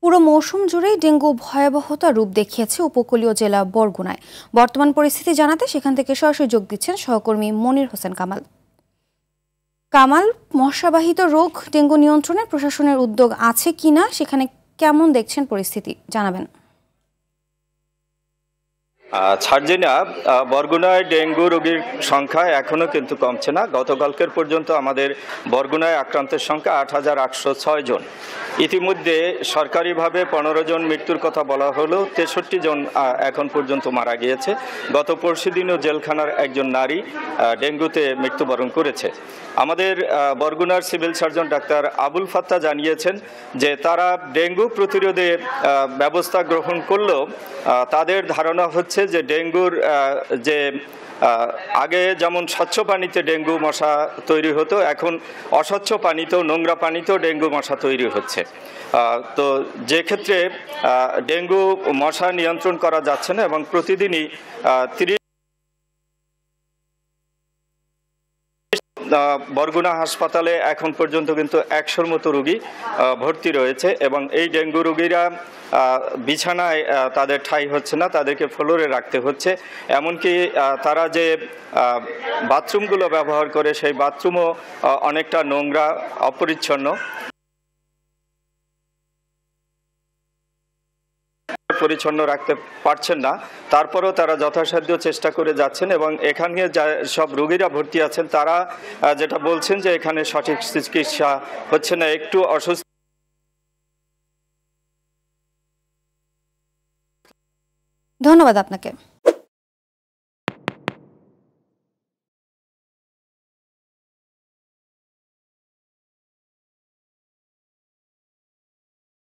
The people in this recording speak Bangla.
পুরো মৌসুম জুড়েই ডেঙ্গু ভয়াবহতা রূপ দেখিয়েছে উপকূলীয় জেলা বরগুনায়। বর্তমান পরিস্থিতি জানাতে সেখান থেকে সরাসরি যোগ দিচ্ছেন সহকর্মী মনির হোসেন কামাল। কামাল, মশাবাহিত রোগ ডেঙ্গু নিয়ন্ত্রণে প্রশাসনের উদ্যোগ আছে কিনা, সেখানে কেমন দেখছেন পরিস্থিতি জানাবেন। ছাড়জিনা, বরগুনায় ডেঙ্গু রোগীর সংখ্যা এখনও কিন্তু কমছে না। গতকালকের পর্যন্ত আমাদের বরগুনায় আক্রান্তের সংখ্যা ৮,৮০৬ জন। ইতিমধ্যে সরকারিভাবে ১৫ জন মৃত্যুর কথা বলা হলেও ৬৩ জন এখন পর্যন্ত মারা গিয়েছে। গত পরশুদিনও জেলখানার একজন নারী ডেঙ্গুতে মৃত্যুবরণ করেছে। আমাদের বরগুনার সিভিল সার্জন ডাক্তার আবুল ফাত্তা জানিয়েছেন যে তারা ডেঙ্গু প্রতিরোধে ব্যবস্থা গ্রহণ করলেও তাদের ধারণা হচ্ছে যে ডেঙ্গুর যে আগে যেমন স্বচ্ছ পানিতে ডেঙ্গু মশা তৈরি হতো, এখন অস্বচ্ছ পানিতেও, নোংরা পানিতেও ডেঙ্গু মশা তৈরি হচ্ছে। তো যে ক্ষেত্রে ডেঙ্গু মশা নিয়ন্ত্রণ করা যাচ্ছে না এবং প্রতিদিনই 30 বরগুনা হাসপাতালে এখন পর্যন্ত কিন্তু ১০০-র মতো রোগী ভর্তি রয়েছে এবং এই ডেঙ্গু রোগীরা বিছানায় তাদের ঠাঁই হচ্ছে না, তাদেরকে ফ্লোরে রাখতে হচ্ছে। এমনকি তারা যে বাথরুমগুলো ব্যবহার করে সেই বাথরুমও অনেকটা নোংরা, অপরিচ্ছন্ন, পরিচ্ছন্ন রাখতে পারছেন না। তারপরেও তারা যথাসাধ্য চেষ্টা করে যাচ্ছেন এবং এখানে যা সব রোগীরা ভর্তি আছেন তারা যেটা বলছেন যে এখানে সঠিক চিকিৎসা হচ্ছে না, একটু অসুস্থ। ধন্যবাদ আপনাকে।